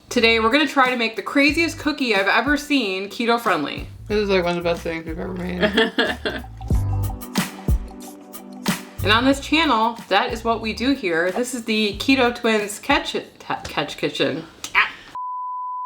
Today we're gonna try to make the craziest cookie I've ever seen keto friendly. This is like one of the best things we've ever made. And on this channel, that is what we do here. This is the Keto Twins Catch Kitchen.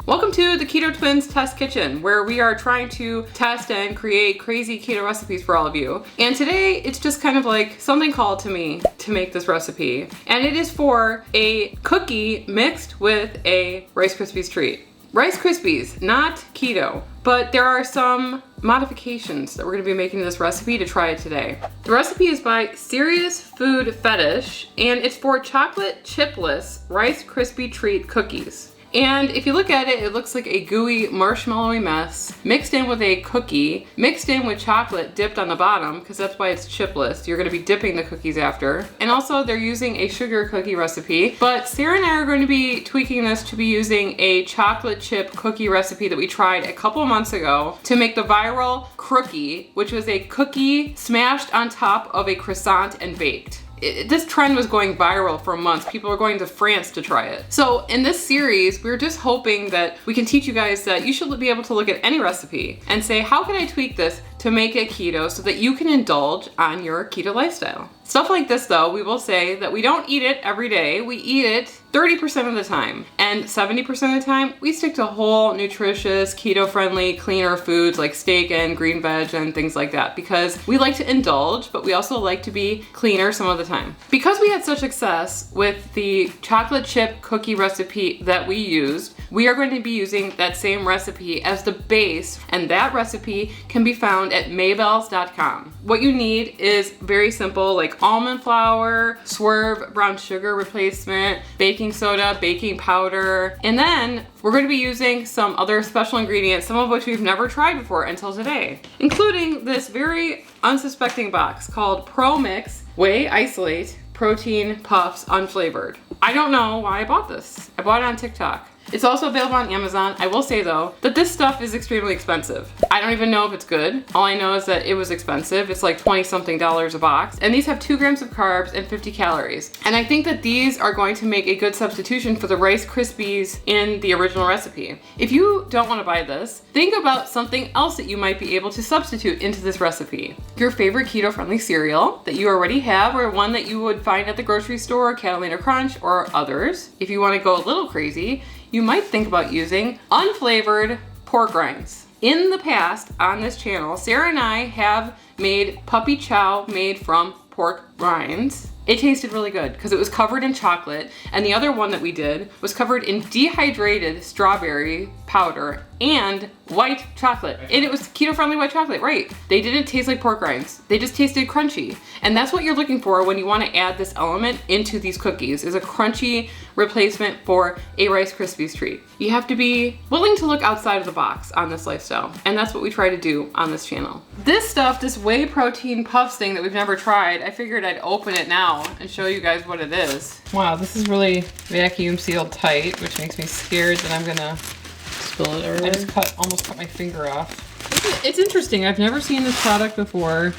Welcome to the Keto Twins Test Kitchen, where we are trying to test and create crazy keto recipes for all of you. And today, it's just kind of like something called to me to make this recipe. And it is for a cookie mixed with a Rice Krispies treat. Rice Krispies, not keto, but there are some modifications that we're gonna be making in this recipe to try it today. The recipe is by Serious Food Fetish, and it's for chocolate chipless Rice Krispie treat cookies. And if you look at it, it looks like a gooey, marshmallowy mess mixed in with a cookie, mixed in with chocolate dipped on the bottom, because that's why it's chipless. You're gonna be dipping the cookies after. And also they're using a sugar cookie recipe, but Sarah and I are going to be tweaking this to be using a chocolate chip cookie recipe that we tried a couple months ago to make the viral crookie, which was a cookie smashed on top of a croissant and baked. This trend was going viral for months. People were going to France to try it. So in this series, we're just hoping that we can teach you guys that you should be able to look at any recipe and say, how can I tweak this to make it keto so that you can indulge on your keto lifestyle? Stuff like this though, we will say that we don't eat it every day. We eat it 30% of the time. And 70% of the time, we stick to whole, nutritious, keto-friendly, cleaner foods like steak and green veg and things like that, because we like to indulge, but we also like to be cleaner some of the time. Because we had such success with the chocolate chip cookie recipe that we used, we are going to be using that same recipe as the base, and that recipe can be found at maybells.com. What you need is very simple, like almond flour, Swerve brown sugar replacement, baking soda, baking powder, and then we're going to be using some other special ingredients, some of which we've never tried before until today, including this very unsuspecting box called Pro Mix Whey Isolate Protein Puffs Unflavored. I don't know why I bought this. I bought it on TikTok. It's also available on Amazon. I will say though, that this stuff is extremely expensive. I don't even know if it's good. All I know is that it was expensive. It's like $20-something a box. And these have 2 grams of carbs and 50 calories. And I think that these are going to make a good substitution for the Rice Krispies in the original recipe. If you don't want to buy this, think about something else that you might be able to substitute into this recipe. Your favorite keto-friendly cereal that you already have, or one that you would find at the grocery store, Catalina Crunch, or others. If you want to go a little crazy, you might think about using unflavored pork rinds. In the past, on this channel, Sarah and I have made puppy chow made from pork rinds. It tasted really good because it was covered in chocolate, and the other one that we did was covered in dehydrated strawberry powder and white chocolate. And it was keto-friendly white chocolate, right? They didn't taste like pork rinds. They just tasted crunchy. And that's what you're looking for when you want to add this element into these cookies, is a crunchy replacement for a Rice Krispies treat. You have to be willing to look outside of the box on this lifestyle. And that's what we try to do on this channel. This stuff, this whey protein puffs thing that we've never tried, I figured I'd open it now and show you guys what it is. Wow, this is really vacuum sealed tight, which makes me scared that I'm gonna spill it everywhere. I just almost cut my finger off. It's interesting. I've never seen this product before.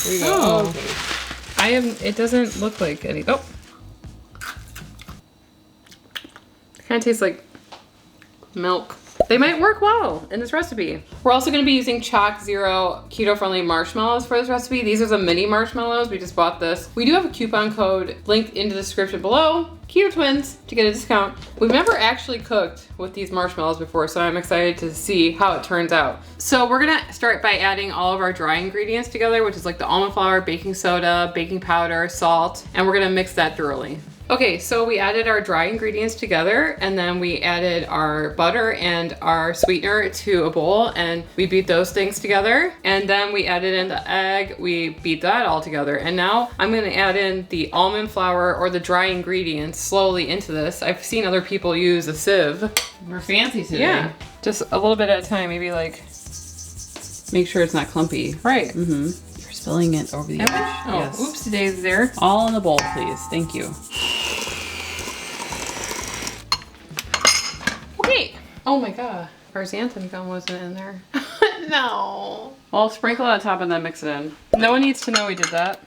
There you go. Oh, okay. It doesn't look like any. Oh. It kind of tastes like milk. They might work well in this recipe. We're also going to be using Choc Zero keto-friendly marshmallows for this recipe. These are the mini marshmallows. We just bought this. We do have a coupon code linked in the description below, Keto Twins, to get a discount. We've never actually cooked with these marshmallows before, so I'm excited to see how it turns out. So we're going to start by adding all of our dry ingredients together, which is like the almond flour, baking soda, baking powder, salt, and we're going to mix that thoroughly. Okay, so we added our dry ingredients together, and then we added our butter and our sweetener to a bowl, and we beat those things together. And then we added in the egg, we beat that all together. And now I'm gonna add in the almond flour or the dry ingredients slowly into this. I've seen other people use a sieve. We're fancy today. Yeah, just a little bit at a time, maybe like, make sure it's not clumpy. Right. Mm-hmm. You're spilling it over the edge. Oh, yes. Oopsie daisy there. All in the bowl, please. Thank you. Okay. Oh my God. Our xanthan gum wasn't in there. No. Well, sprinkle it on top and then mix it in. No one needs to know we did that.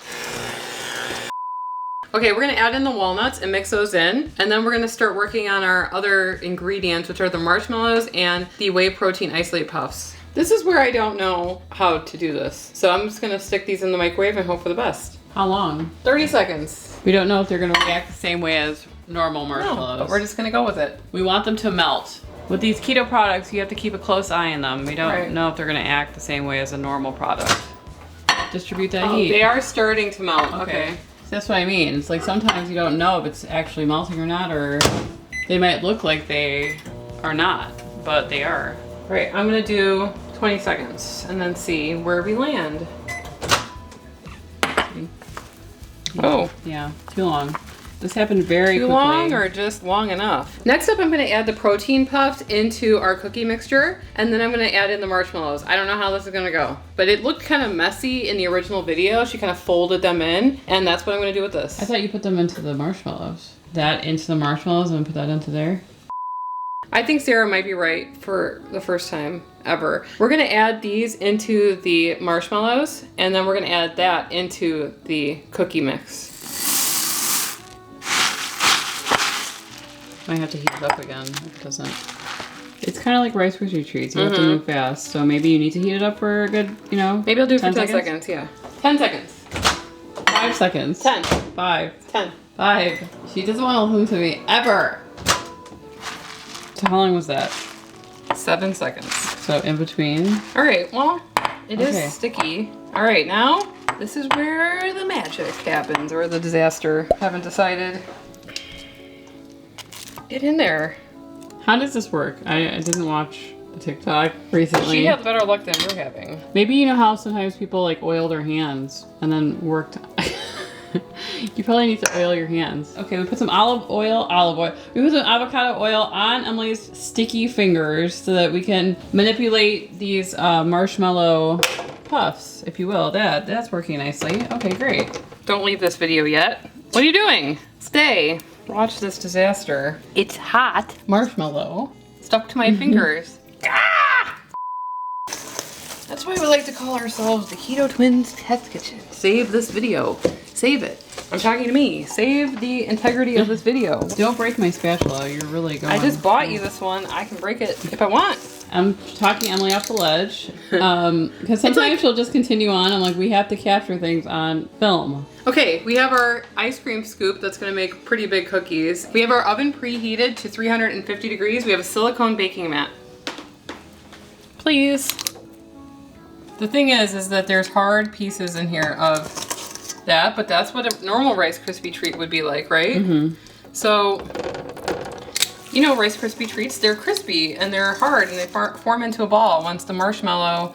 Okay, we're gonna add in the walnuts and mix those in. And then we're gonna start working on our other ingredients, which are the marshmallows and the whey protein isolate puffs. This is where I don't know how to do this. So I'm just gonna stick these in the microwave and hope for the best. How long? 30 seconds. We don't know if they're gonna react the same way as normal marshmallows. No, but we're just gonna go with it. We want them to melt. With these keto products, you have to keep a close eye on them. We don't know if they're gonna act the same way as a normal product. Distribute that heat. They are starting to melt. Okay. So that's what I mean. It's like sometimes you don't know if it's actually melting or not, or they might look like they are not, but they are. All right, I'm gonna do 20 seconds and then see where we land. Oh. Yeah, too long. This happened very quickly. Too long or just long enough? Next up, I'm gonna add the protein puffs into our cookie mixture, and then I'm gonna add in the marshmallows. I don't know how this is gonna go, but it looked kind of messy in the original video. She kind of folded them in, and that's what I'm gonna do with this. I thought you put them into the marshmallows. That into the marshmallows and put that into there? I think Sarah might be right for the first time ever. We're gonna add these into the marshmallows, and then we're gonna add that into the cookie mix. Might have to heat it up again if it doesn't. It's kind of like Rice Krispie treats. You have to move fast. So maybe you need to heat it up for a good, you know. Maybe I'll do it for 10 seconds. Yeah. 10 seconds. 5 seconds. 10. 5. 10. 5. She doesn't want to listen to me ever. So how long was that? 7 seconds. So in between. All right. Well, it is sticky. All right. Now this is where the magic happens, or the disaster. Haven't decided. Get in there. How does this work? I didn't watch the TikTok recently. She had better luck than you're having. Maybe you know how sometimes people like oil their hands and then worked. You probably need to oil your hands. Okay, we put some olive oil. We put some avocado oil on Emily's sticky fingers so that we can manipulate these marshmallow puffs, if you will. That's working nicely. Okay, great. Don't leave this video yet. What are you doing? Stay. Watch this disaster. It's hot. Marshmallow. Stuck to my fingers. Ah! That's why we like to call ourselves the Keto Twins Test Kitchen. Save this video. Save it. I'm talking to me. Save the integrity of this video. Don't break my spatula. You're really going. I just bought you this one. I can break it if I want. I'm talking Emily off the ledge. Because sometimes she'll just continue on. I'm like, we have to capture things on film. Okay, we have our ice cream scoop that's gonna make pretty big cookies. We have our oven preheated to 350 degrees. We have a silicone baking mat. Please. The thing is that there's hard pieces in here of that, but that's what a normal Rice Krispie treat would be like, right? Mm-hmm. So, you know Rice Krispie treats, they're crispy and they're hard and they form into a ball once the marshmallow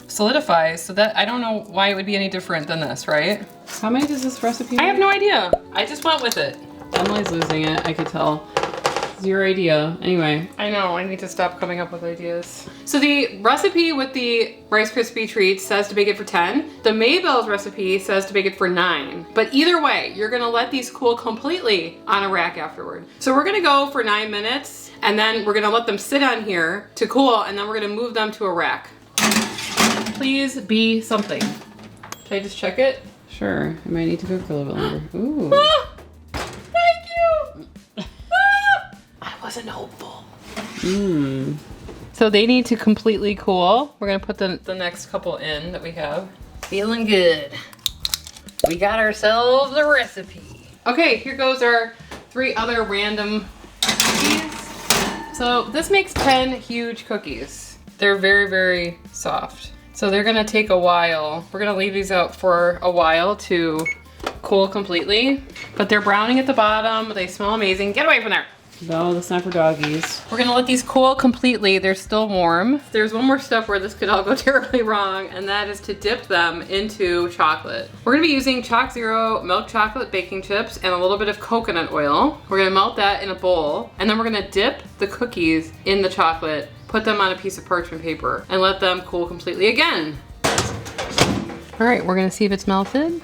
solidifies. So that, I don't know why it would be any different than this, right? How many does this recipe I have no idea. I just went with it. Emily's losing it, I could tell. It's your idea. Anyway. I know, I need to stop coming up with ideas. So the recipe with the Rice Krispie treats says to bake it for 10. The Maybelle's recipe says to bake it for 9. But either way, you're gonna let these cool completely on a rack afterward. So we're gonna go for 9 minutes, and then we're gonna let them sit on here to cool, and then we're gonna move them to a rack. Please be something. Can I just check it? Sure, I might need to cook for a little bit longer. Ooh. Ah, thank you. Ah, I wasn't hopeful. Mmm. So they need to completely cool. We're gonna put the next couple in that we have. Feeling good. We got ourselves a recipe. Okay, here goes our 3 other random cookies. So this makes 10 huge cookies. They're very, very soft. So they're gonna take a while. We're gonna leave these out for a while to cool completely. But they're browning at the bottom. They smell amazing. Get away from there. No, that's not for doggies. We're gonna let these cool completely. They're still warm. There's one more step where this could all go terribly wrong, and that is to dip them into chocolate. We're gonna be using Choc Zero milk chocolate baking chips and a little bit of coconut oil. We're gonna melt that in a bowl, and then we're gonna dip the cookies in the chocolate, put them on a piece of parchment paper, and let them cool completely again. All right, we're gonna see if it's melted.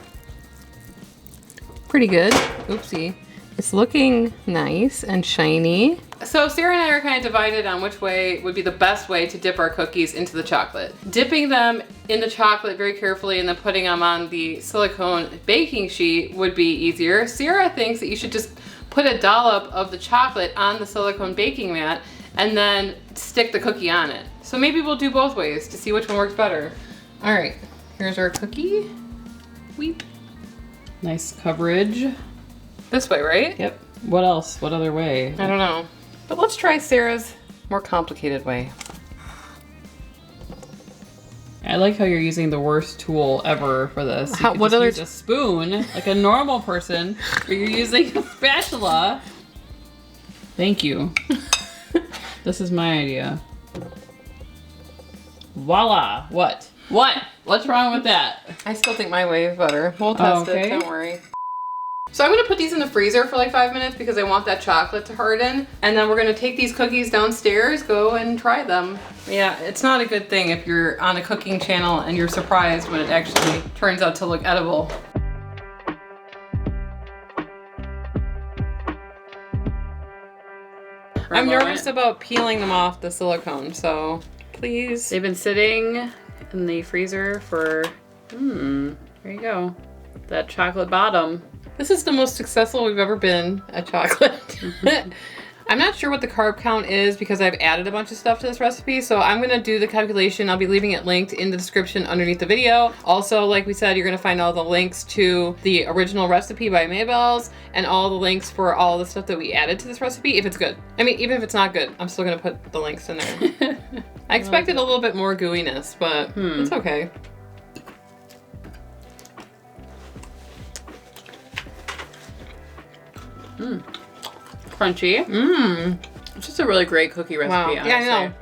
Pretty good. Oopsie. It's looking nice and shiny. So Sarah and I are kind of divided on which way would be the best way to dip our cookies into the chocolate. Dipping them in the chocolate very carefully and then putting them on the silicone baking sheet would be easier. Sarah thinks that you should just put a dollop of the chocolate on the silicone baking mat and then stick the cookie on it. So maybe we'll do both ways to see which one works better. All right, here's our cookie. Weep. Nice coverage. This way, right? Yep. What else? What other way? I don't know. But let's try Sarah's more complicated way. I like how you're using the worst tool ever for this. You How, could what just other use a spoon like a normal person, but you're using a spatula. Thank you. This is my idea. Voila! What? What? What's wrong with that? I still think my way is better. We'll test it, don't worry. So I'm gonna put these in the freezer for like 5 minutes because I want that chocolate to harden. And then we're gonna take these cookies downstairs, go and try them. Yeah, it's not a good thing if you're on a cooking channel and you're surprised when it actually turns out to look edible. I'm nervous about peeling them off the silicone, so please. They've been sitting in the freezer for, there you go. That chocolate bottom. This is the most successful we've ever been at chocolate. I'm not sure what the carb count is because I've added a bunch of stuff to this recipe, so I'm gonna do the calculation. I'll be leaving it linked in the description underneath the video. Also, like we said, you're gonna find all the links to the original recipe by Maybelle's and all the links for all the stuff that we added to this recipe if it's good. I mean, even if it's not good, I'm still gonna put the links in there. I expected a little bit more gooiness, but it's okay. Crunchy. It's just a really great cookie recipe. Wow. Yeah, I know.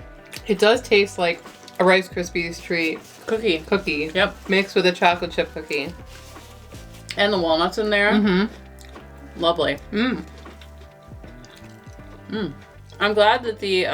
It does taste like a Rice Krispies treat cookie. Yep. Mixed with a chocolate chip cookie. And the walnuts in there. Lovely. I'm glad that the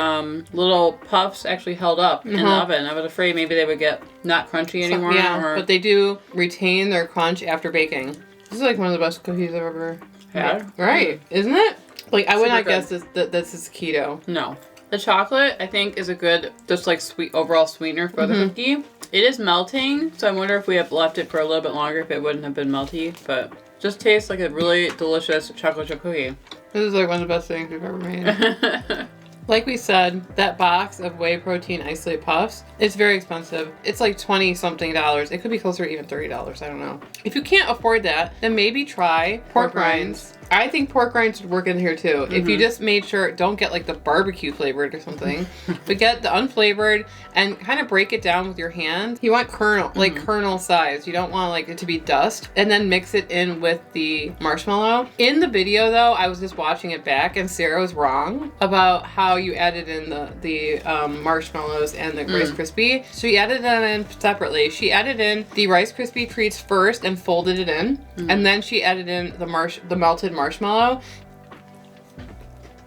little puffs actually held up in the oven. I was afraid maybe they would get not crunchy anymore. But they do retain their crunch after baking. This is like one of the best cookies I've ever had. Right, isn't it? Like, I would not guess that this is keto. No. The chocolate, I think, is a good, just like sweet overall sweetener for the cookie. It is melting, so I wonder if we have left it for a little bit longer if it wouldn't have been melty, but just tastes like a really delicious chocolate chip cookie. This is like one of the best things we've ever made. Like we said, that box of whey protein isolate puffs, it's very expensive. It's like $20-something. It could be closer to even $30, I don't know. If you can't afford that, then maybe try pork rinds. I think pork rinds would work in here too. If you just made sure, don't get like the barbecue flavored or something, but get the unflavored and kind of break it down with your hand. You want kernel, like kernel size. You don't want like it to be dust, and then mix it in with the marshmallow. In the video though, I was just watching it back and Sarah was wrong about how you added in the marshmallows and the Rice Krispie. So she added them in separately. She added in the Rice Krispie treats first and folded it in, and then she added in the melted marshmallow.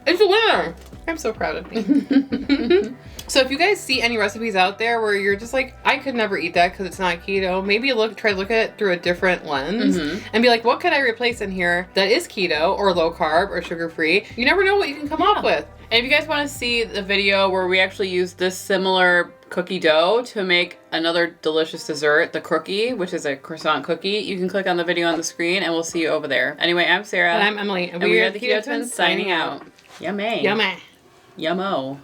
It's a winner. I'm so proud of me. So if you guys see any recipes out there where you're just like, I could never eat that because it's not keto, maybe try to look at it through a different lens and be like, what could I replace in here that is keto or low carb or sugar free? You never know what you can come up with. And if you guys want to see the video where we actually use this similar cookie dough to make another delicious dessert, the cookie, which is a croissant cookie, you can click on the video on the screen and we'll see you over there. Anyway, I'm Sarah. And I'm Emily. And we are the Keto Twins signing out. Yummy. Yummy. Yummo.